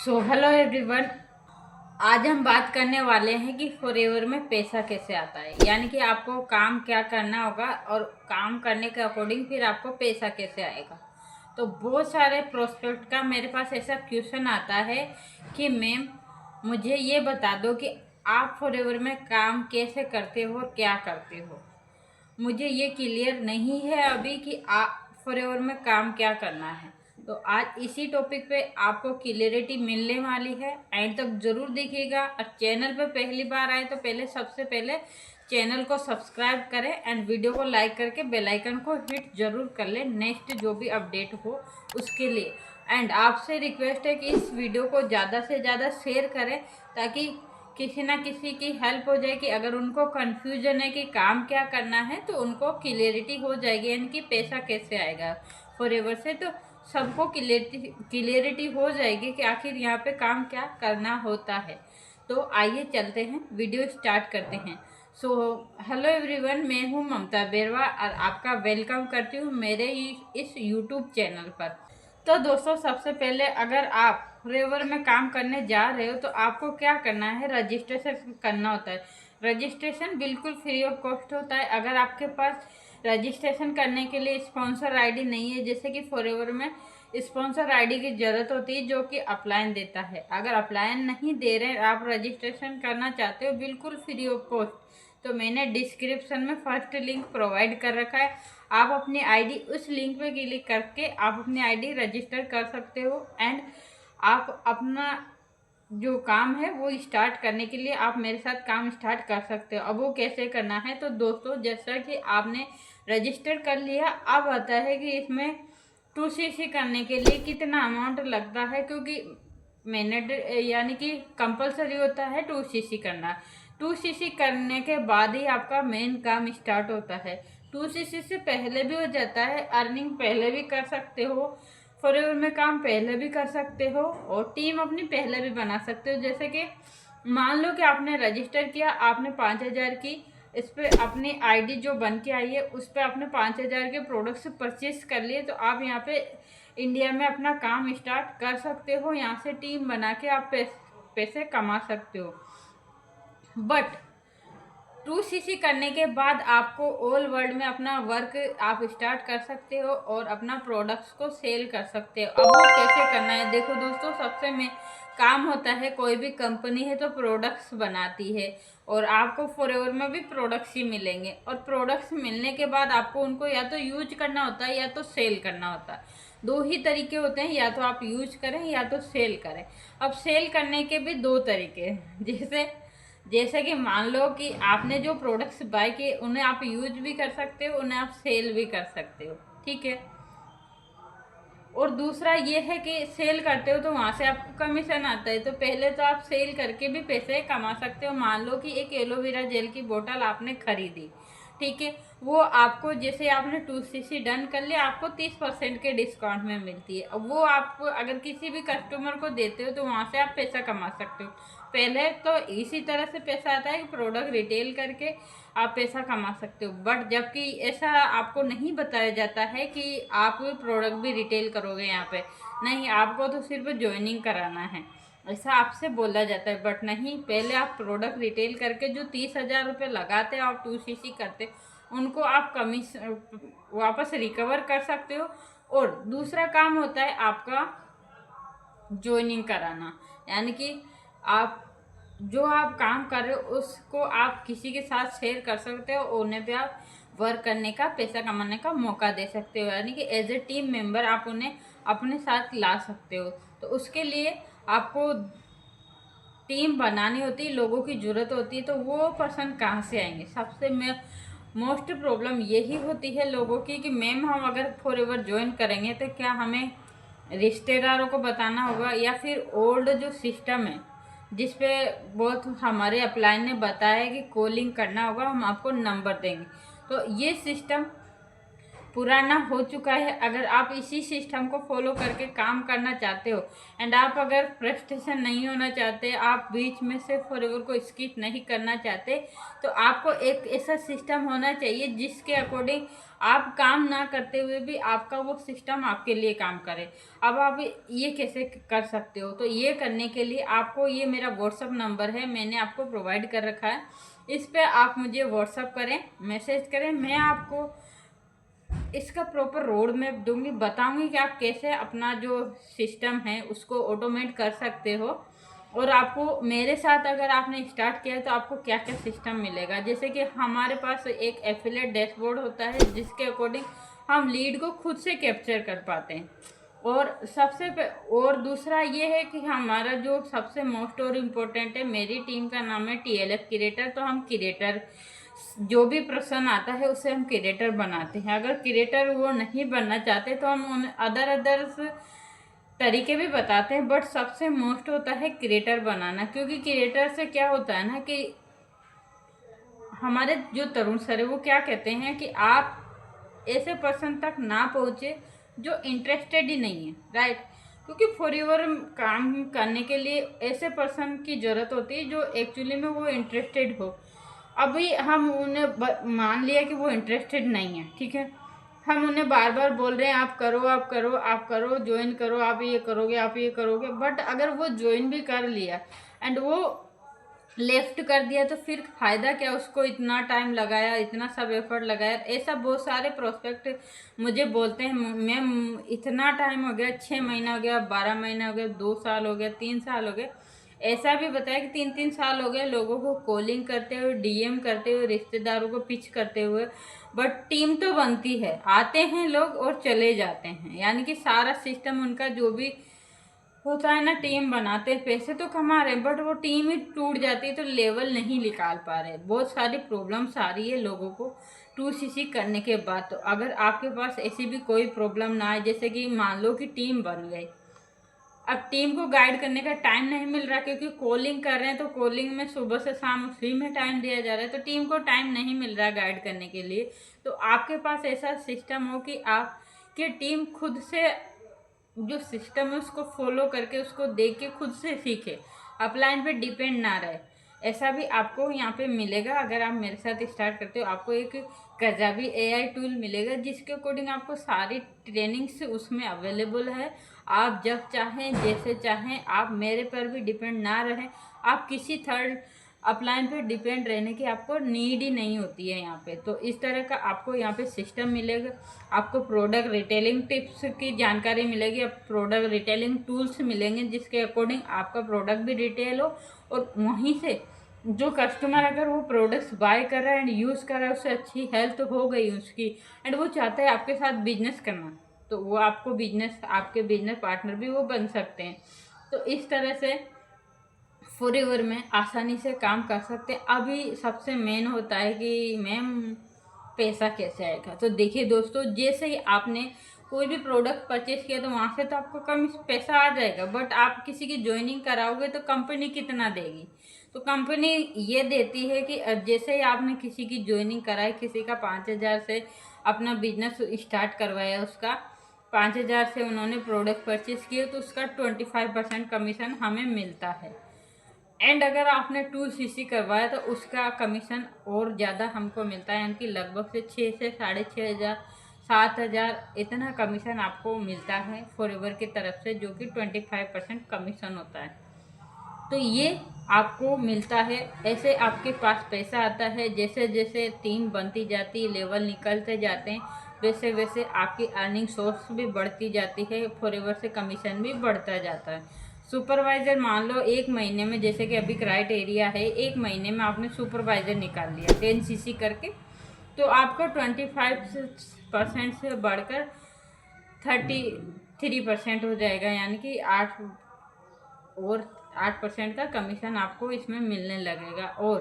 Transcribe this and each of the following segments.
Hello everyone. आज हम बात करने वाले हैं कि फॉरएवर में पैसा कैसे आता है, यानी कि आपको काम क्या करना होगा और काम करने के अकॉर्डिंग फिर आपको पैसा कैसे आएगा। तो बहुत सारे प्रोस्पेक्ट का मेरे पास ऐसा क्वेश्चन आता है कि मैम मुझे ये बता दो कि आप फॉरएवर में काम कैसे करते हो और क्या करते हो। मुझे ये क्लियर नहीं है अभी कि आप फॉरएवर में काम क्या करना है। तो आज इसी टॉपिक पे आपको क्लियरिटी मिलने वाली है। एंड तक जरूर देखिएगा और चैनल पे पहली बार आए तो सबसे पहले चैनल को सब्सक्राइब करें एंड वीडियो को लाइक करके बेल आइकन को हिट जरूर कर लें नेक्स्ट जो भी अपडेट हो उसके लिए। एंड आपसे रिक्वेस्ट है कि इस वीडियो को ज़्यादा से ज़्यादा शेयर करें ताकि किसी ना किसी की हेल्प हो जाए कि अगर उनको कन्फ्यूजन है कि काम क्या करना है तो उनको क्लियरिटी हो जाएगी, यानी कि पैसा कैसे आएगा फॉरएवर से। तो सबको क्लियरिटी हो जाएगी कि आखिर यहाँ पे काम क्या करना होता है। तो आइए चलते हैं, वीडियो स्टार्ट करते हैं। हेलो एवरीवन, मैं हूँ ममता बेरवा और आपका वेलकम करती हूँ मेरे इस यूट्यूब चैनल पर। तो दोस्तों, सबसे पहले अगर आप फॉरएवर में काम करने जा रहे हो तो आपको क्या करना है, रजिस्ट्रेशन करना होता है। रजिस्ट्रेशन बिल्कुल फ्री ऑफ कॉस्ट होता है। अगर आपके पास रजिस्ट्रेशन करने के लिए स्पॉन्सर आईडी नहीं है, जैसे कि फॉरएवर में स्पॉन्सर आईडी की ज़रूरत होती है जो कि अपलाइन देता है। अगर अपलाइन नहीं दे रहे आप रजिस्ट्रेशन करना चाहते हो बिल्कुल फ्री ऑफ कॉस्ट, तो मैंने डिस्क्रिप्शन में फर्स्ट लिंक प्रोवाइड कर रखा है। आप अपनी आईडी उस लिंक पे क्लिक करके आप अपनी आईडी रजिस्टर कर सकते हो एंड आप अपना जो काम है वो स्टार्ट करने के लिए आप मेरे साथ काम स्टार्ट कर सकते हो। अब वो कैसे करना है, तो दोस्तों जैसा कि आपने रजिस्टर कर लिया, अब आता है कि इसमें 2cc करने के लिए कितना अमाउंट लगता है, क्योंकि मिनट यानी कि कंपलसरी होता है 2cc करना। 2cc करने के बाद ही आपका मेन काम स्टार्ट होता है। 2cc से पहले भी हो जाता है, अर्निंग पहले भी कर सकते हो, फॉरएवर में काम पहले भी कर सकते हो और टीम अपनी पहले भी बना सकते हो। जैसे कि मान लो कि आपने रजिस्टर किया, आपने 5,000 की इस पर अपनी आईडी जो बन के आई है उस पर आपने 5,000 के प्रोडक्ट्स परचेज कर लिए, तो आप यहाँ पे इंडिया में अपना काम स्टार्ट कर सकते हो। यहाँ से टीम बना के आप पैसे कमा सकते हो। बट 2cc करने के बाद आपको ऑल वर्ल्ड में अपना वर्क आप स्टार्ट कर सकते हो और अपना प्रोडक्ट्स को सेल कर सकते हो। अब वो कैसे करना है, देखो दोस्तों, सबसे में काम होता है, कोई भी कंपनी है तो प्रोडक्ट्स बनाती है और आपको फॉरएवर में भी प्रोडक्ट्स ही मिलेंगे। और प्रोडक्ट्स मिलने के बाद आपको उनको या तो यूज करना होता है या तो सेल करना होता है। दो ही तरीके होते हैं, या तो आप यूज करें या तो सेल करें। अब सेल करने के भी दो तरीके हैं। जैसे कि मान लो कि आपने जो प्रोडक्ट्स बाय किए उन्हें आप यूज भी कर सकते हो, उन्हें आप सेल भी कर सकते हो, ठीक है। और दूसरा ये है कि सेल करते हो तो वहाँ से आपको कमीशन आता है। तो पहले तो आप सेल करके भी पैसे कमा सकते हो। मान लो कि एक एलोवेरा जेल की बोतल आपने खरीदी, ठीक है, वो आपको जैसे आपने 2cc डन कर लिया, आपको 30% के डिस्काउंट में मिलती है। अब वो आपको अगर किसी भी कस्टमर को देते हो तो वहाँ से आप पैसा कमा सकते हो। पहले तो इसी तरह से पैसा आता है कि प्रोडक्ट रिटेल करके आप पैसा कमा सकते हो। बट जबकि ऐसा आपको नहीं बताया जाता है कि आप प्रोडक्ट भी रिटेल करोगे यहाँ पे, नहीं, आपको तो सिर्फ ज्वाइनिंग कराना है, ऐसा आपसे बोला जाता है। बट नहीं, पहले आप प्रोडक्ट रिटेल करके जो 30,000 रुपये लगाते हो आप 2cc करते, उनको आप कमीशन वापस रिकवर कर सकते हो। और दूसरा काम होता है आपका ज्वाइनिंग कराना, यानी कि आप जो आप काम कर रहे हो उसको आप किसी के साथ शेयर कर सकते हो, उन्हें भी आप वर्क करने का, पैसा कमाने का मौका दे सकते हो, यानी कि एज ए टीम मेंबर आप उन्हें अपने साथ ला सकते हो। तो उसके लिए आपको टीम बनानी होती है, लोगों की ज़रूरत होती है। तो वो पर्सन कहाँ से आएंगे, सबसे मोस्ट प्रॉब्लम यही होती है लोगों की कि मैम हम अगर फॉरएवर ज्वाइन करेंगे तो क्या हमें रिश्तेदारों को बताना होगा, या फिर ओल्ड जो सिस्टम है जिस पे बहुत हमारे अपलाइन ने बताया है कि कॉलिंग करना होगा, हम आपको नंबर देंगे। तो ये सिस्टम पुराना हो चुका है। अगर आप इसी सिस्टम को फॉलो करके काम करना चाहते हो एंड आप अगर फ्रस्ट्रेशन नहीं होना चाहते, आप बीच में से फॉरएवर को स्किप नहीं करना चाहते, तो आपको एक ऐसा सिस्टम होना चाहिए जिसके अकॉर्डिंग आप काम ना करते हुए भी आपका वो सिस्टम आपके लिए काम करे। अब आप ये कैसे कर सकते हो? तो ये करने के लिए आपको, ये मेरा व्हाट्सअप नंबर है, मैंने आपको प्रोवाइड कर रखा है, इस पर आप मुझे व्हाट्सअप करें, मैसेज करें। मैं आपको इसका प्रॉपर रोड मैप दूंगी, बताऊंगी कि आप कैसे अपना जो सिस्टम है उसको ऑटोमेट कर सकते हो। और आपको मेरे साथ अगर आपने स्टार्ट किया है तो आपको क्या क्या सिस्टम मिलेगा। जैसे कि हमारे पास एक एफिलिएट डैशबोर्ड होता है जिसके अकॉर्डिंग हम लीड को खुद से कैप्चर कर पाते हैं। और दूसरा ये है कि हमारा जो सबसे मोस्ट और इम्पोर्टेंट है, मेरी टीम का नाम है TLF क्रिएटर। तो हम क्रिएटर, जो भी प्रश्न आता है उसे हम क्रिएटर बनाते हैं। अगर क्रिएटर वो नहीं बनना चाहते तो हम उन अदर्स तरीके भी बताते हैं, बट सबसे मोस्ट होता है क्रिएटर बनाना। क्योंकि क्रिएटर से क्या होता है ना कि हमारे जो तरुण सर है वो क्या कहते हैं कि आप ऐसे पर्सन तक ना पहुँचे जो इंटरेस्टेड ही नहीं है, राइट। क्योंकि फॉरएवर काम करने के लिए ऐसे पर्सन की ज़रूरत होती है जो एक्चुअली में वो इंटरेस्टेड हो। अभी हम उन्हें मान लिया कि वो इंटरेस्टेड नहीं है, ठीक है, हम उन्हें बार बार बोल रहे हैं आप करो आप करो आप करो, ज्वाइन करो, आप ये करोगे आप ये करोगे, बट अगर वो ज्वाइन भी कर लिया एंड वो लेफ्ट कर दिया तो फिर फ़ायदा क्या? उसको इतना टाइम लगाया, इतना सब एफर्ट लगाया। ऐसा बहुत सारे प्रोस्पेक्ट मुझे बोलते हैं, मैम इतना टाइम हो गया, 6 महीना हो गया, 12 महीना हो गया, 2 साल हो गया, 3 साल हो गए। ऐसा भी बताया कि 3-3 साल हो गए लोगों को कॉलिंग करते हुए, DM करते हुए, रिश्तेदारों को पिच करते हुए, बट टीम तो बनती है। आते हैं लोग और चले जाते हैं, यानी कि सारा सिस्टम उनका जो भी होता है ना, टीम बनाते हैं, पैसे तो कमा रहे हैं बट वो टीम ही टूट जाती है तो लेवल नहीं निकाल पा रहे। बहुत सारी प्रॉब्लम्स आ रही है लोगों को 2CC करने के बाद। तो अगर आपके पास ऐसी भी कोई प्रॉब्लम ना आए, जैसे कि मान लो कि टीम बन गई, अब टीम को गाइड करने का टाइम नहीं मिल रहा क्योंकि कॉलिंग कर रहे हैं, तो कॉलिंग में सुबह से शाम उसी में टाइम दिया जा रहा है, तो टीम को टाइम नहीं मिल रहा गाइड करने के लिए। तो आपके पास ऐसा सिस्टम हो कि आपकी टीम खुद से जो सिस्टम है उसको फॉलो करके, उसको देख के खुद से सीखे, अपलाइन पे डिपेंड ना रहे। ऐसा भी आपको यहाँ पे मिलेगा। अगर आप मेरे साथ स्टार्ट करते हो, आपको एक काजाबी AI टूल मिलेगा जिसके अकॉर्डिंग आपको सारी ट्रेनिंग्स उसमें अवेलेबल है। आप जब चाहें जैसे चाहें, आप मेरे पर भी डिपेंड ना रहें, आप किसी थर्ड अपलाइन पे डिपेंड रहने की आपको नीड ही नहीं होती है यहाँ पे। तो इस तरह का आपको यहाँ पे सिस्टम मिलेगा। आपको प्रोडक्ट रिटेलिंग टिप्स की जानकारी मिलेगी, अब प्रोडक्ट रिटेलिंग टूल्स मिलेंगे जिसके अकॉर्डिंग आपका प्रोडक्ट भी रिटेल हो, और वहीं से जो कस्टमर अगर वो प्रोडक्ट्स बाय कर रहा है एंड यूज़ कर रहा है, उससे अच्छी हेल्थ हो गई उसकी एंड वो चाहता है आपके साथ बिजनेस करना, तो वो आपको आपके बिजनेस पार्टनर भी वो बन सकते हैं। तो इस तरह से फॉरएवर में आसानी से काम कर सकते हैं। अभी सबसे मेन होता है कि मैम पैसा कैसे आएगा। तो देखिए दोस्तों, जैसे ही आपने कोई भी प्रोडक्ट परचेज किया तो वहाँ से तो आपको कम पैसा आ जाएगा, बट आप किसी की ज्वाइनिंग कराओगे तो कंपनी कितना देगी? तो कंपनी ये देती है कि जैसे ही आपने किसी की ज्वाइनिंग कराई, किसी का 5,000 से अपना बिजनेस स्टार्ट करवाया, उसका 5,000 से उन्होंने प्रोडक्ट परचेज किए तो उसका 25% कमीशन हमें मिलता है। एंड अगर आपने 2CC करवाया तो उसका कमीशन और ज़्यादा हमको मिलता है, यानी कि लगभग से 6 से 6,500 7,000 इतना कमीशन आपको मिलता है फॉरएवर की तरफ से, जो कि 25% कमीशन होता है। तो ये आपको मिलता है। ऐसे आपके पास पैसा आता है, जैसे जैसे टीम बनती जाती, लेवल निकलते जाते हैं, वैसे वैसे आपकी अर्निंग सोर्स भी बढ़ती जाती है, फॉरएवर से कमीशन भी बढ़ता जाता है। सुपरवाइज़र मान लो 1 महीने में, जैसे कि अभी क्राइटेरिया है 1 महीने में आपने सुपरवाइज़र निकाल लिया 10CC करके, तो आपका 25% से बढ़कर 33% हो जाएगा, यानी कि 8% का कमीशन आपको इसमें मिलने लगेगा। और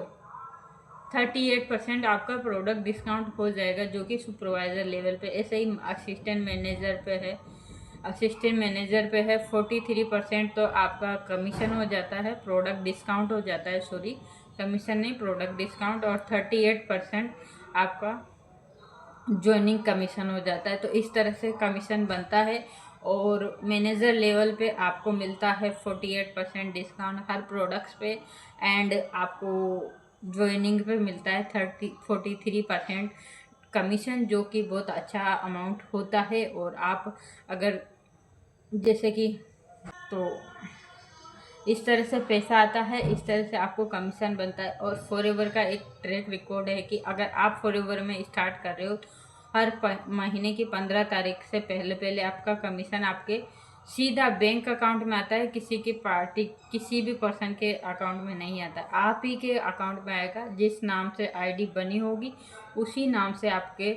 38% आपका प्रोडक्ट डिस्काउंट हो जाएगा, जो कि सुपरवाइज़र लेवल पे। ऐसे ही असिस्टेंट मैनेजर पे है, 43% तो आपका कमीशन हो जाता है, प्रोडक्ट डिस्काउंट हो जाता है, सॉरी कमीशन नहीं, प्रोडक्ट डिस्काउंट। और 38% आपका ज्वाइनिंग कमीशन हो जाता है। तो इस तरह से कमीशन बनता है। और मैनेजर लेवल पे आपको मिलता है 48% डिस्काउंट हर प्रोडक्ट्स पे। एंड आपको ज्वाइनिंग पे मिलता है 43% कमीशन, जो कि बहुत अच्छा अमाउंट होता है। और आप अगर जैसे कि तो इस तरह से पैसा आता है, इस तरह से आपको कमीशन बनता है। और फॉरएवर का एक ट्रैक रिकॉर्ड है कि अगर आप फॉरएवर में स्टार्ट कर रहे हो तो हर महीने की 15 तारीख से पहले पहले आपका कमीशन आपके सीधा बैंक अकाउंट में आता है। किसी की पार्टी, किसी भी पर्सन के अकाउंट में नहीं आता, आप ही के अकाउंट में आएगा। जिस नाम से आईडी बनी होगी उसी नाम से आपके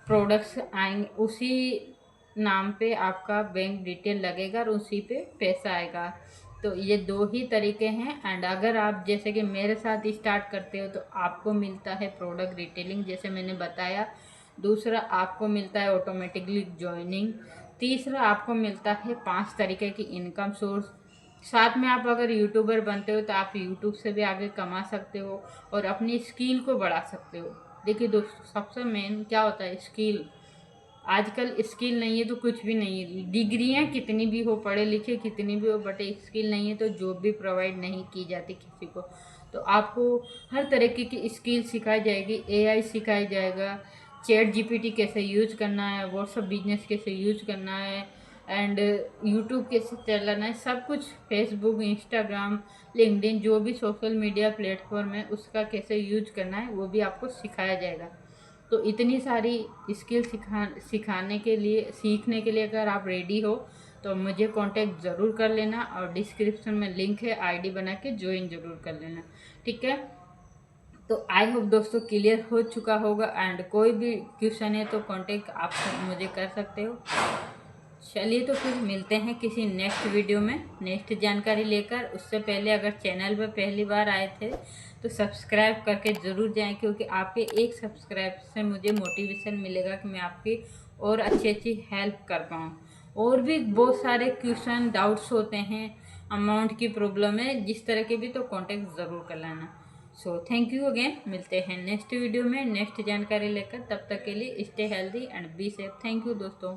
प्रोडक्ट्स आएंगे, उसी नाम पे आपका बैंक डिटेल लगेगा और उसी पे पैसा आएगा। तो ये दो ही तरीके हैं। एंड अगर आप जैसे कि मेरे साथ स्टार्ट करते हो तो आपको मिलता है प्रोडक्ट डिटेलिंग, जैसे मैंने बताया। दूसरा, आपको मिलता है ऑटोमेटिकली ज्वाइनिंग। तीसरा, आपको मिलता है 5 तरीके की इनकम सोर्स। साथ में आप अगर यूट्यूबर बनते हो तो आप यूट्यूब से भी आगे कमा सकते हो और अपनी स्किल को बढ़ा सकते हो। देखिए दोस्तों, सबसे मेन क्या होता है, स्किल। आजकल स्किल नहीं है तो कुछ भी नहीं है। डिग्रियां कितनी भी हो, पढ़े लिखे कितनी भी हो, बट स्किल नहीं है तो जॉब भी प्रोवाइड नहीं की जाती किसी को। तो आपको हर तरीके की स्किल सिखाई जाएगी। एआई सिखाया जाएगा, चैट जीपीटी कैसे यूज करना है, व्हाट्सअप बिजनेस कैसे यूज करना है, एंड यूट्यूब कैसे चलाना है, सब कुछ। फेसबुक, इंस्टाग्राम, लिंक्डइन, जो भी सोशल मीडिया प्लेटफॉर्म है उसका कैसे यूज करना है वो भी आपको सिखाया जाएगा। तो इतनी सारी स्किल सिखाने के लिए, सीखने के लिए अगर आप रेडी हो तो मुझे कांटेक्ट ज़रूर कर लेना। और डिस्क्रिप्शन में लिंक है, आईडी बना के ज्वाइन ज़रूर कर लेना, ठीक है। तो आई होप दोस्तों क्लियर हो चुका होगा। एंड कोई भी क्वेश्चन है तो कांटेक्ट आप मुझे कर सकते हो। चलिए तो फिर मिलते हैं किसी नेक्स्ट वीडियो में नेक्स्ट जानकारी लेकर। उससे पहले अगर चैनल पर पहली बार आए थे तो सब्सक्राइब करके ज़रूर जाएं, क्योंकि आपके एक सब्सक्राइब से मुझे मोटिवेशन मिलेगा कि मैं आपकी और अच्छी अच्छी हेल्प कर पाऊँ। और भी बहुत सारे क्वेश्चन डाउट्स होते हैं, अमाउंट की प्रॉब्लम है, जिस तरह के भी, तो कांटेक्ट ज़रूर कर लेना। So thank you again. मिलते हैं नेक्स्ट वीडियो में नेक्स्ट जानकारी लेकर। तब तक के लिए stay healthy and be safe. Thank you दोस्तों।